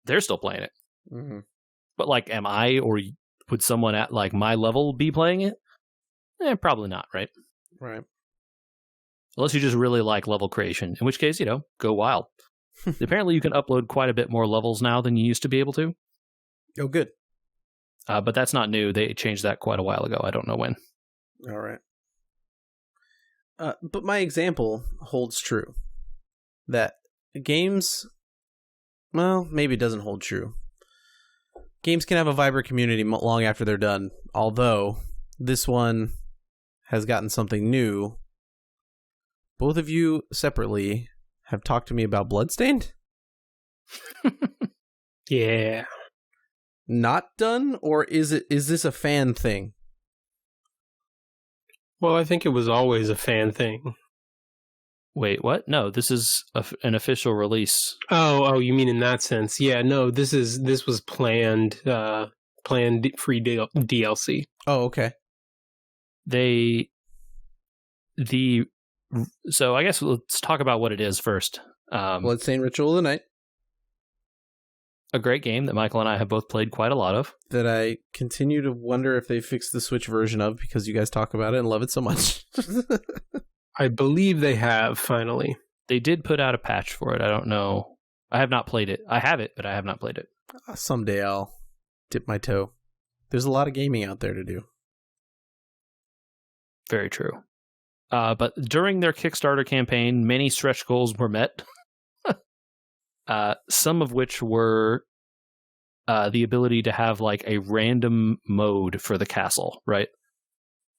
S1: They're still playing it.
S2: Mm-hmm.
S1: But like, am I, or would someone at like my level be playing it? Probably not, right?
S2: Right.
S1: Unless you just really like level creation, in which case, go wild. Apparently you can upload quite a bit more levels now than you used to be able to.
S2: Oh, good.
S1: But that's not new. They changed that quite a while ago. I don't know when.
S2: All right. But my example holds true. That games, well, maybe it doesn't hold true. Games can have a vibrant community long after they're done. Although, this one has gotten something new. Both of you separately have talked to me about Bloodstained?
S3: Yeah.
S2: Not done, or is this a fan thing?
S3: Well, I think it was always a fan thing.
S1: Wait, what? No, this is an official release.
S3: Oh, you mean in that sense? Yeah, no, this was planned free DLC.
S2: Oh, okay.
S1: So I guess let's talk about what it is first.
S2: Bloodstained Ritual of the Night.
S1: A great game that Michael and I have both played quite a lot of.
S2: That I continue to wonder if they fixed the Switch version of, because you guys talk about it and love it so much.
S3: I believe they have, finally.
S1: They did put out a patch for it. I don't know. I have not played it. I have it, but I have not played it.
S2: Someday I'll dip my toe. There's a lot of gaming out there to do.
S1: Very true. But during their Kickstarter campaign, many stretch goals were met. Some of which were the ability to have like a random mode for the castle, right?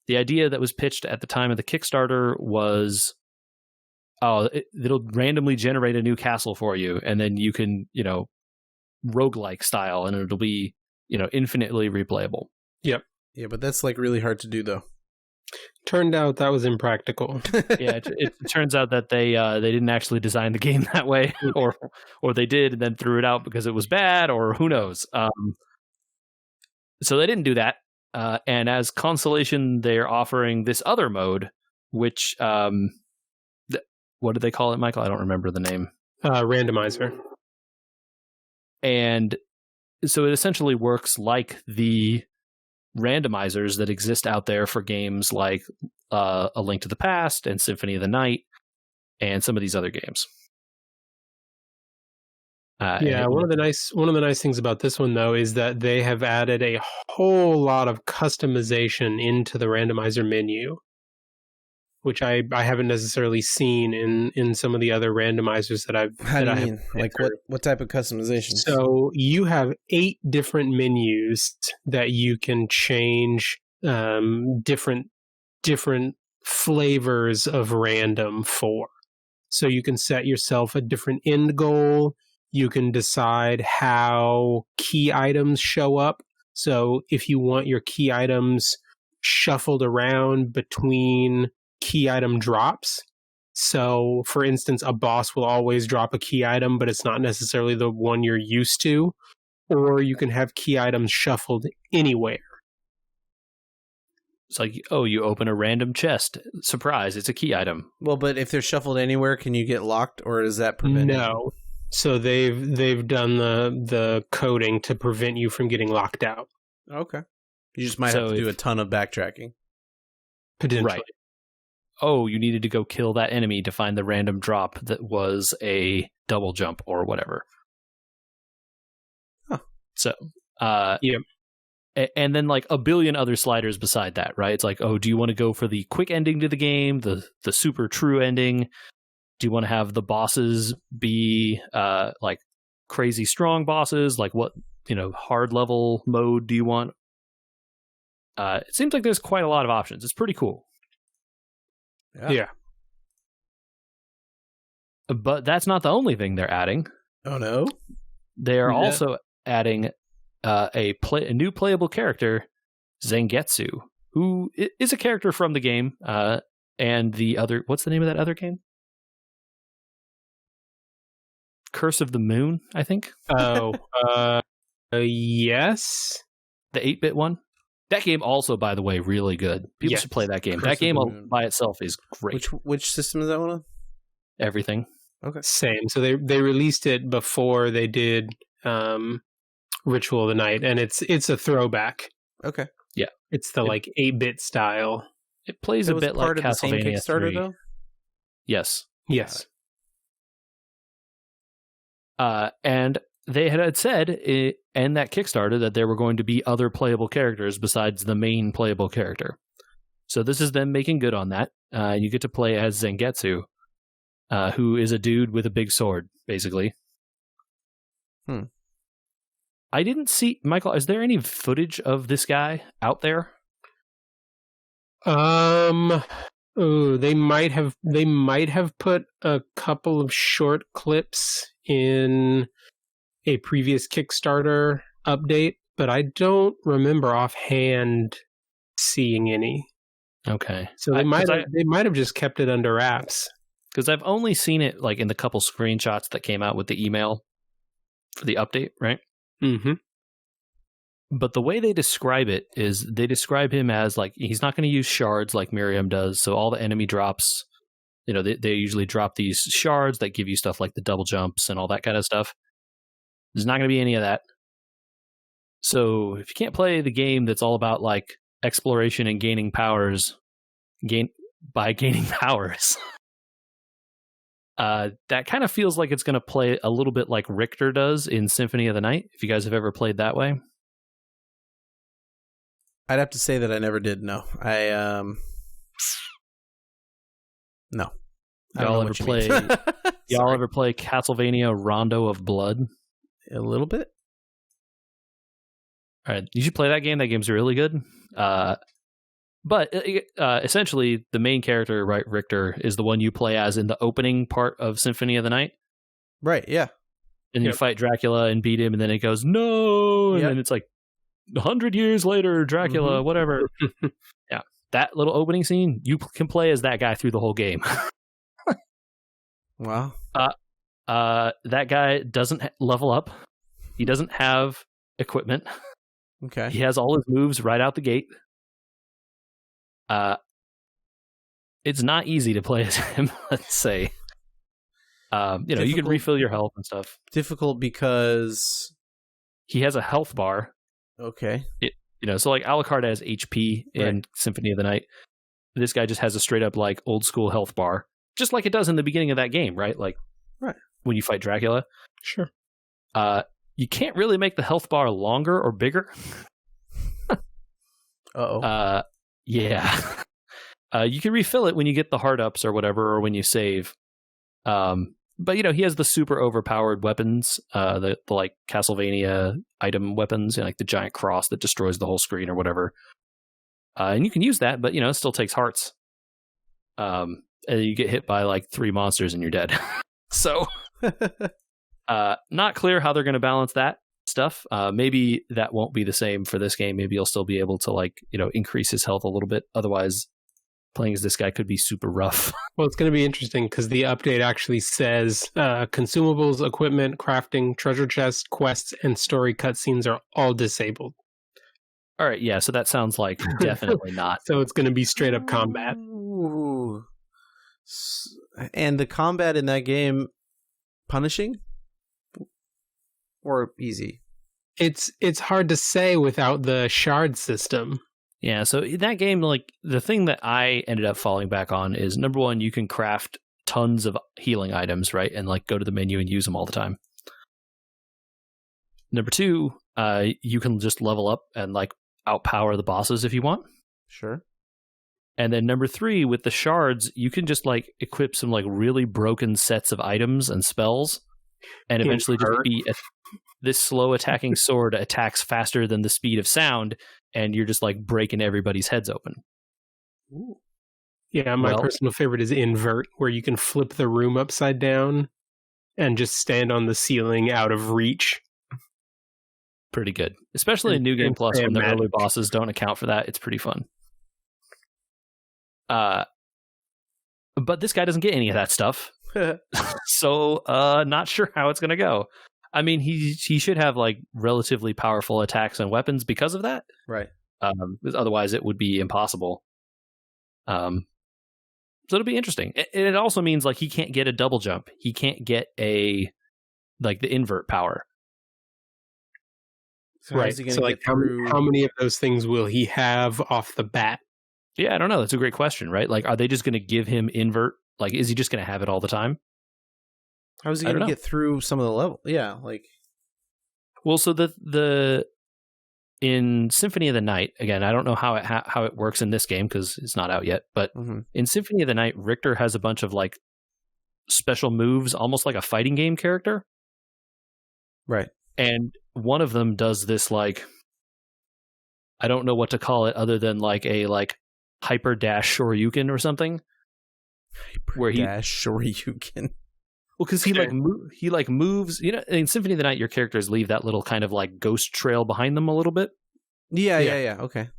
S1: The idea that was pitched at the time of the Kickstarter was, it'll randomly generate a new castle for you, and then you can, roguelike style, and it'll be, infinitely replayable.
S3: Yep.
S2: Yeah, but that's like really hard to do, though.
S3: Turned out that was impractical.
S1: Yeah, it turns out that they didn't actually design the game that way, or they did and then threw it out because it was bad, or who knows. So they didn't do that. And as consolation, they're offering this other mode, which what did they call it, Michael? I don't remember the name.
S3: Randomizer.
S1: And so it essentially works like the randomizers that exist out there for games like A Link to the Past and Symphony of the Night and some of these other games.
S3: One of the nice things about this one, though, is that they have added a whole lot of customization into the randomizer menu. which I haven't necessarily seen in some of the other randomizers that I've.
S2: How do you mean? Like what type of customization?
S3: So you have 8 different menus that you can change different flavors of random for. So you can set yourself a different end goal. You can decide how key items show up. So if you want your key items shuffled around between key item drops. So, for instance, a boss will always drop a key item, but it's not necessarily the one you're used to. Or you can have key items shuffled anywhere.
S1: It's like, oh, you open a random chest. Surprise, it's a key item.
S2: Well, but if they're shuffled anywhere, can you get locked, or is that prevented?
S3: No. So they've done the coding to prevent you from getting locked out.
S2: Okay. You just might have to do a ton of backtracking.
S3: Potentially.
S1: Right. Oh, you needed to go kill that enemy to find the random drop that was a double jump or whatever.
S2: Huh.
S1: So,
S3: yeah.
S1: And then like a billion other sliders beside that, right? It's like, oh, do you want to go for the quick ending to the game, the super true ending? Do you want to have the bosses be like crazy strong bosses? Like what, hard level mode do you want? It seems like there's quite a lot of options. It's pretty cool.
S3: Yeah.
S1: But that's not the only thing they're adding.
S2: Oh, no?
S1: They are also adding a new playable character, Zangetsu, who is a character from the game. And the other, what's the name of that other game? Curse of the Moon, I think.
S3: Oh, yes.
S1: The 8-bit one. That game also, by the way, really good. People should play that game. That game by itself is great.
S2: Which system is that one on?
S1: Everything.
S2: Okay.
S3: Same. So they released it before they did Ritual of the Night, and it's a throwback.
S2: Okay.
S1: Yeah.
S3: It's the 8-bit style.
S1: It plays a bit like Castlevania
S2: the same Kickstarter
S1: 3.
S2: though?
S1: Yes.
S3: Yes.
S1: And they had said in that Kickstarter that there were going to be other playable characters besides the main playable character. So this is them making good on that. You get to play as Zangetsu, who is a dude with a big sword, basically. I didn't see, Michael, is there any footage of this guy out there?
S3: They might have put a couple of short clips in a previous Kickstarter update, but I don't remember offhand seeing any.
S1: Okay.
S3: So they might have just kept it under wraps.
S1: Because I've only seen it like in the couple screenshots that came out with the email for the update, right?
S3: Mm-hmm.
S1: But the way they describe it is they describe him as like he's not going to use shards like Miriam does. So all the enemy drops, they usually drop these shards that give you stuff like the double jumps and all that kind of stuff. There's not going to be any of that. So if you can't play the game that's all about like exploration and gaining powers, by gaining powers, that kind of feels like it's going to play a little bit like Richter does in Symphony of the Night. If you guys have ever played that way.
S2: I'd have to say that I never did. No, no.
S1: Y'all ever play? Y'all ever play Castlevania Rondo of Blood?
S2: A little bit.
S1: All right, you should play that game. That game's really good. But essentially, the main character, right, Richter, is the one you play as in the opening part of Symphony of the Night.
S2: Right. Yeah.
S1: And you fight Dracula and beat him, and then it goes no, and then it's like 100 years later, Dracula, whatever. Yeah, that little opening scene, you can play as that guy through the whole game.
S2: Wow.
S1: That guy doesn't level up. He doesn't have equipment.
S2: Okay.
S1: He has all his moves right out the gate. It's not easy to play as him, let's say. You can refill your health and stuff.
S2: Difficult because
S1: he has a health bar.
S2: Okay.
S1: So like Alucard has HP in Symphony of the Night. This guy just has a straight up like old school health bar, just like it does in the beginning of that game, right? Like when you fight Dracula.
S3: Sure.
S1: You can't really make the health bar longer or bigger.
S2: Uh-oh.
S1: Yeah. You can refill it when you get the hard ups or whatever, or when you save. But he has the super overpowered weapons, the like Castlevania item weapons, like the giant cross that destroys the whole screen or whatever. And you can use that, but it still takes hearts. And you get hit by like 3 monsters and you're dead. So, not clear how they're going to balance that stuff. Maybe that won't be the same for this game. Maybe you'll still be able to increase his health a little bit. Otherwise, playing as this guy could be super rough.
S3: Well, it's going to be interesting because the update actually says consumables, equipment, crafting, treasure chests, quests, and story cutscenes are all disabled.
S1: All right, yeah, so that sounds like definitely not.
S3: So it's going to be straight up combat.
S2: Ooh. And the combat in that game, punishing or easy?
S3: It's hard to say without the shard system.
S1: Yeah, so in that game, the thing that I ended up falling back on is, number one, you can craft tons of healing items, right? And go to the menu and use them all the time. Number two, you can just level up and outpower the bosses if you want.
S2: Sure.
S1: And then number three, with the shards, you can just equip some really broken sets of items and spells, and eventually just be this slow attacking sword attacks faster than the speed of sound, and you're just breaking everybody's heads open.
S3: Ooh. Yeah, my personal favorite is invert, where you can flip the room upside down and just stand on the ceiling out of reach.
S1: Pretty good, especially in New Game Plus when the early bosses don't account for that. It's pretty fun. But this guy doesn't get any of that stuff. So not sure how it's going to go. I mean, he should have relatively powerful attacks and weapons because of that.
S2: Right.
S1: Otherwise it would be impossible. So it'll be interesting. It also means he can't get a double jump. He can't get the invert power.
S2: So
S3: right. So how many of those things will he have off the bat?
S1: Yeah, I don't know. That's a great question, right? Are they just going to give him invert? Is he just going to have it all the time?
S2: How is he going to get through some of the level? Yeah,
S1: Well, so the in Symphony of the Night, again, I don't know how it works in this game because it's not out yet, but in Symphony of the Night, Richter has a bunch of special moves, almost like a fighting game character.
S2: Right.
S1: And one of them does this I don't know what to call it other than a hyper dash shoryuken or something.
S2: Shoryuken.
S1: Well, because he moves. In Symphony of the Night, your characters leave that little kind of ghost trail behind them a little bit.
S2: Yeah. Okay.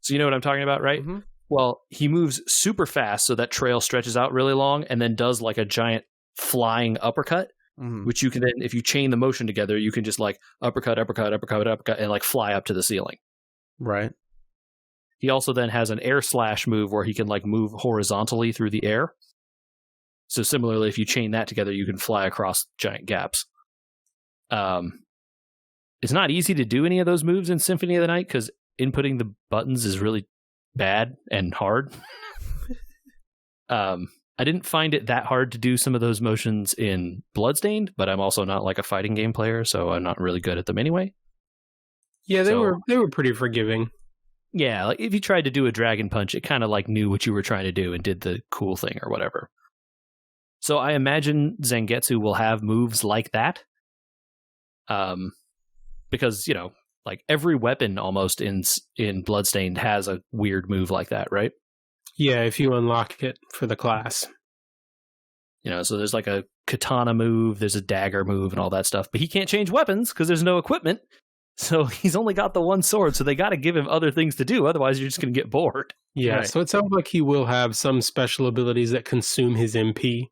S1: So you know what I'm talking about, right?
S2: Mm-hmm.
S1: Well, he moves super fast, so that trail stretches out really long, and then does a giant flying uppercut, which you can then, if you chain the motion together, you can just uppercut, and fly up to the ceiling.
S2: Right.
S1: He also then has an air slash move where he can move horizontally through the air. So similarly, if you chain that together, you can fly across giant gaps. It's not easy to do any of those moves in Symphony of the Night because inputting the buttons is really bad and hard. I didn't find it that hard to do some of those motions in Bloodstained, but I'm also not a fighting game player, so I'm not really good at them anyway.
S3: Yeah, they were pretty forgiving.
S1: Yeah, if you tried to do a dragon punch, it kind of knew what you were trying to do and did the cool thing or whatever. So I imagine Zangetsu will have moves like that. Because, every weapon almost in Bloodstained has a weird move like that, right?
S3: Yeah, if you unlock it for the class.
S1: So there's a katana move, there's a dagger move and all that stuff. But he can't change weapons because there's no equipment. So he's only got the one sword, so they got to give him other things to do. Otherwise, you're just going to get bored.
S3: Yeah, right. So it sounds like he will have some special abilities that consume his MP.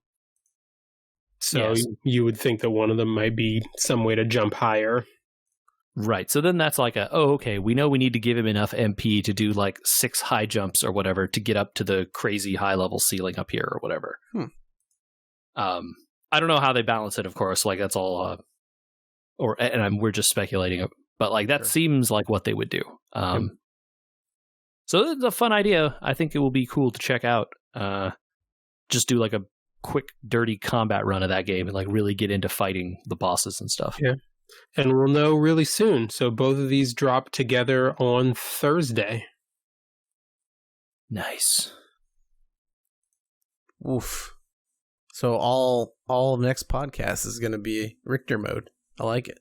S3: So you would think that one of them might be some way to jump higher.
S1: Right. So then that's okay, we know we need to give him enough MP to do 6 high jumps or whatever to get up to the crazy high level ceiling up here or whatever. I don't know how they balance it, of course. That's all, we're just speculating. But that seems like what they would do. So it's a fun idea. I think it will be cool to check out. Just do a quick, dirty combat run of that game and really get into fighting the bosses and stuff.
S3: Yeah. And we'll know really soon. So both of these drop together on Thursday.
S1: Nice.
S2: Oof. So all of next podcast is going to be Richter mode. I like it.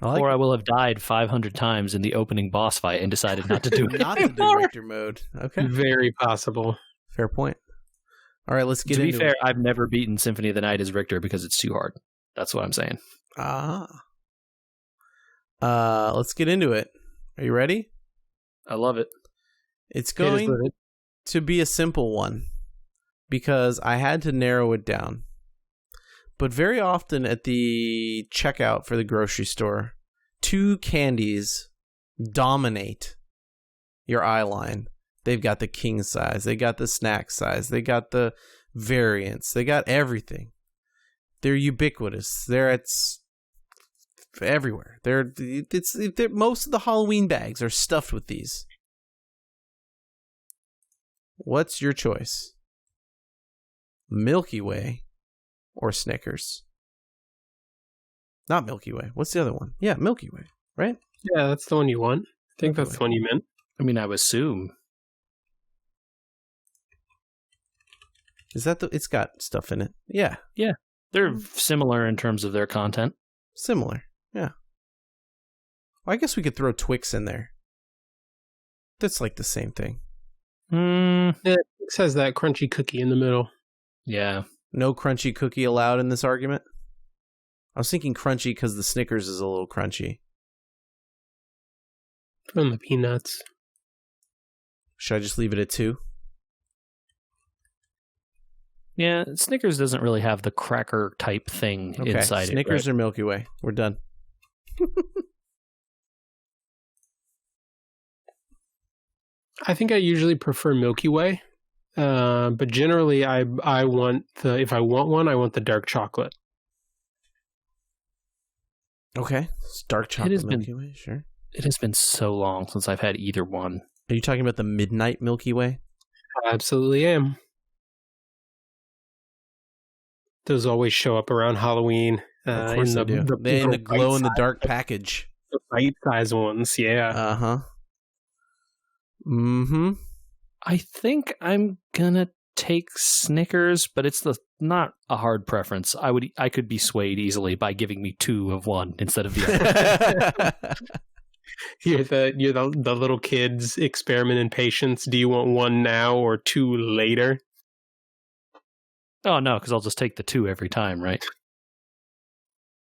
S1: Or I will have died 500 times in the opening boss fight and decided not to do it.
S2: Not to do Richter mode. Okay.
S3: Very possible.
S2: Fair point. All right, let's get into it.
S1: To be fair, I've never beaten Symphony of the Night as Richter because it's too hard. That's what I'm saying.
S2: Let's get into it. Are you ready?
S1: I love it.
S2: It's going to be a simple one because I had to narrow it down. But very often at the checkout for the grocery store, 2 candies dominate your eye line. They've got the king size, they got the snack size, they got the variants, they got everything. They're ubiquitous. They're everywhere. Most of the Halloween bags are stuffed with these. What's your choice? Milky Way or Snickers? Not Milky Way. What's the other one? Yeah, Milky Way, right?
S3: Yeah, that's the one you want. I think that's the one you meant.
S1: I mean, I would assume.
S2: Is that it's got stuff in it? Yeah.
S1: Yeah. They're similar in terms of their content.
S2: Similar. Yeah. Well, I guess we could throw Twix in there. That's like the same thing.
S3: Yeah, Twix has that crunchy cookie in the middle.
S1: Yeah.
S2: No crunchy cookie allowed in this argument? I was thinking crunchy because the Snickers is a little crunchy.
S3: From the peanuts.
S2: Should I just leave it at 2?
S1: Yeah, Snickers doesn't really have the cracker type thing inside
S2: Snickers
S1: it. Right?
S2: or Milky Way? We're done.
S3: I think I usually prefer Milky Way. But generally I want if I want one, I want the dark chocolate.
S2: Okay. It's dark chocolate Milky Way, sure.
S1: It has been so long since I've had either one.
S2: Are you talking about the midnight Milky Way?
S3: I absolutely am. Those always show up around Halloween.
S2: Of course they do. They in the glow-in-the-dark package.
S3: The bite-sized ones, yeah.
S2: Uh-huh. Mm-hmm.
S1: I think I'm gonna take Snickers, but it's not a hard preference. I could be swayed easily by giving me 2 of one instead of the other.
S3: You're the little kids experiment in patience. Do you want 1 now or 2 later?
S1: Oh no, because I'll just take the 2 every time, right?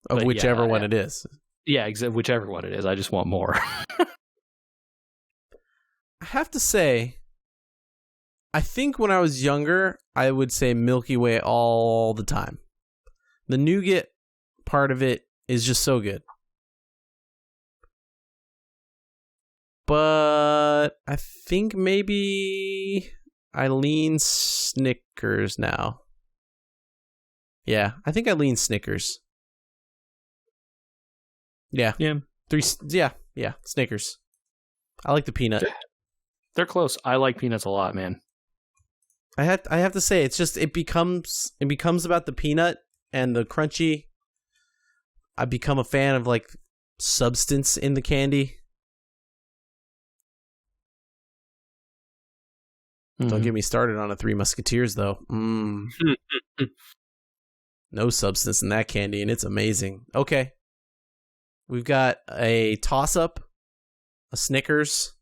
S2: Of whichever one it is.
S1: Yeah, whichever one it is. I just want more.
S2: I have to say, I think when I was younger, I would say Milky Way all the time. The nougat part of it is just so good. But I think maybe I lean Snickers now. Yeah, I think I lean Snickers. Yeah.
S1: Yeah.
S2: Yeah, Snickers. I like the peanut.
S1: They're close. I like peanuts a lot, man.
S2: I have to say, it's just it becomes about the peanut and the crunchy. I become a fan of like substance in the candy. Don't get me started on a Three Musketeers though. No substance in that candy, and it's amazing. Okay, we've got a toss-up, a Snickers,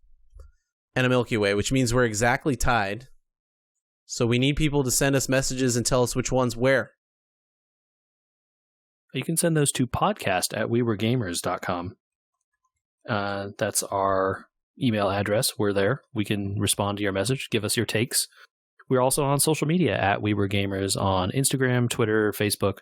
S2: and a Milky Way, which means we're exactly tied. So we need people to send us messages and tell us which one's where.
S1: You can send those to podcast@weweregamers.com. That's our email address. We're there. We can respond to your message. Give us your takes. We're also on social media @weweregamers on Instagram, Twitter, Facebook.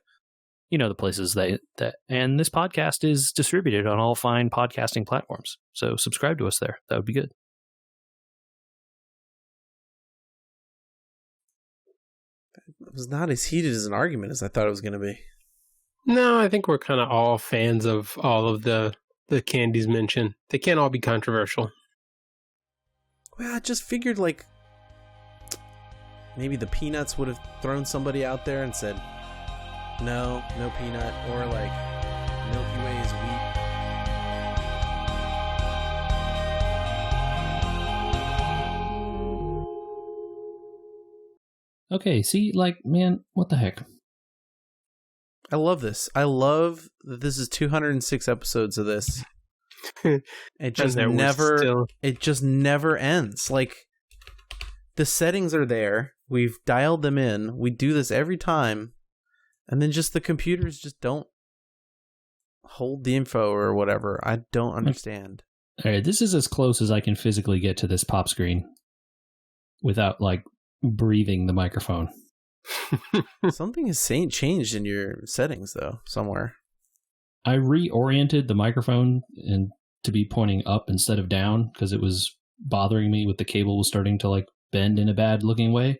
S1: You know the places that and this podcast is distributed on all fine podcasting platforms. So subscribe to us there. That would be good.
S2: It was not as heated as an argument as I thought it was going to be.
S3: No, I think we're kind of all fans of all of the candies mentioned. They can't all be controversial.
S2: Well, I just figured like maybe the peanuts would have thrown somebody out there and said, no peanut, or like Milky Way is wheat.
S1: Okay, see, like, man, what the heck?
S2: I love this. I love that this is 206 episodes of this. It just never ends. Like, the settings are there. We've dialed them in. We do this every time. And then just the computers just don't hold the info or whatever. I don't understand.
S1: All right, this is as close as I can physically get to this pop screen without, like, breathing the microphone.
S2: Something has changed in your settings, though, somewhere.
S1: I reoriented the microphone and to be pointing up instead of down because it was bothering me with the cable was starting to, like, bend in a bad looking way.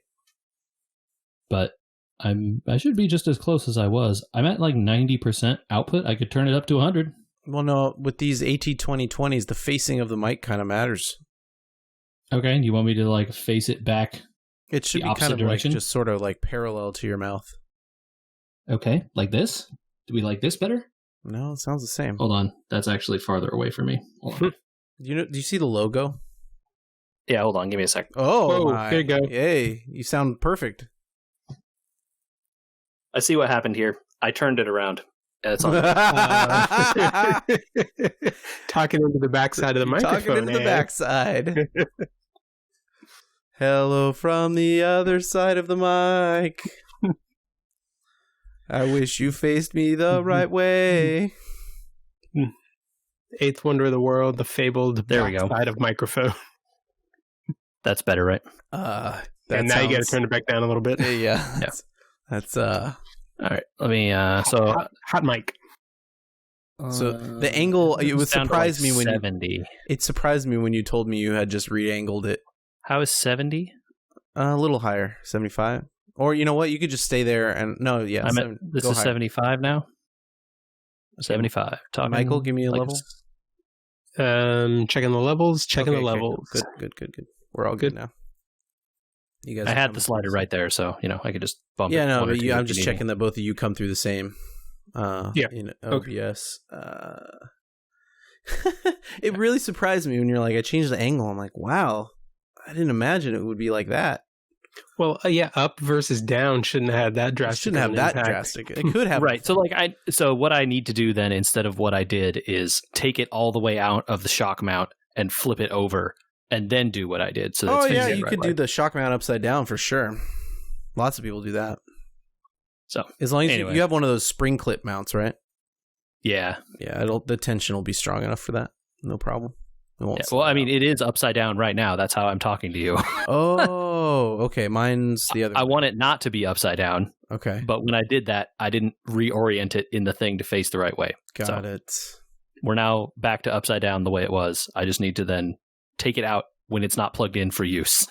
S1: But I should be just as close as I was. I'm at like 90% output. I could turn it up to 100.
S2: Well, no, with these AT2020s, the facing of the mic kind of matters.
S1: Okay, you want me to like face it back?
S2: It should be kind of direction? Like just sort of like parallel to your mouth.
S1: Okay, like this? Do we like this better?
S2: No, it sounds the same.
S1: Hold on, that's actually farther away from me. Hold on.
S2: Do you see the logo?
S1: Yeah, hold on, give me a sec.
S2: Oh,
S3: there you go.
S2: Yay, you sound perfect.
S1: I see what happened here. I turned it around. It's on.
S3: Talking into the backside of the microphone.
S2: Talking into the backside. Hello from the other side of the mic. I wish you faced me the right way.
S3: Eighth wonder of the world, the fabled backside of microphone.
S1: That's better, right?
S3: And now you got to turn it back down a little bit.
S2: Yeah. That's
S1: all right. Let me
S3: hot mic.
S2: So the angle, it would surprise me when
S1: 70.
S2: It surprised me when you told me you had just re-angled it.
S1: How is 70?
S2: A little higher, 75. Or you know what? You could just stay there and
S1: this is 75 now. 75. Talking,
S2: Michael, give me a level.
S3: Checking the levels. Checking the levels.
S2: Good. We're all good now. You guys.
S1: I had the slider right there, so I could just bump it.
S2: Yeah, no, but I'm just checking that both of you come through the same. In OBS. It really surprised me when you're like, I changed the angle. I'm like, wow, I didn't imagine it would be like that.
S3: Well, up versus down shouldn't have had that drastic.
S2: Shouldn't have that drastic. It could have.
S1: Right. So what I need to do then, instead of what I did, is take it all the way out of the shock mount and flip it over, and then do what I did. So
S2: you could do the shock mount upside down for sure. Lots of people do that.
S1: So
S2: as long as you have one of those spring clip mounts, right?
S1: Yeah.
S2: Yeah. The tension will be strong enough for that. No problem.
S1: Well, I mean, it is upside down right now. That's how I'm talking to you.
S2: Oh, okay. Mine's the other.
S1: I want it not to be upside down.
S2: Okay.
S1: But when I did that, I didn't reorient it in the thing to face the right way.
S2: Got it.
S1: We're now back to upside down the way it was. I just need to then take it out when it's not plugged in for use.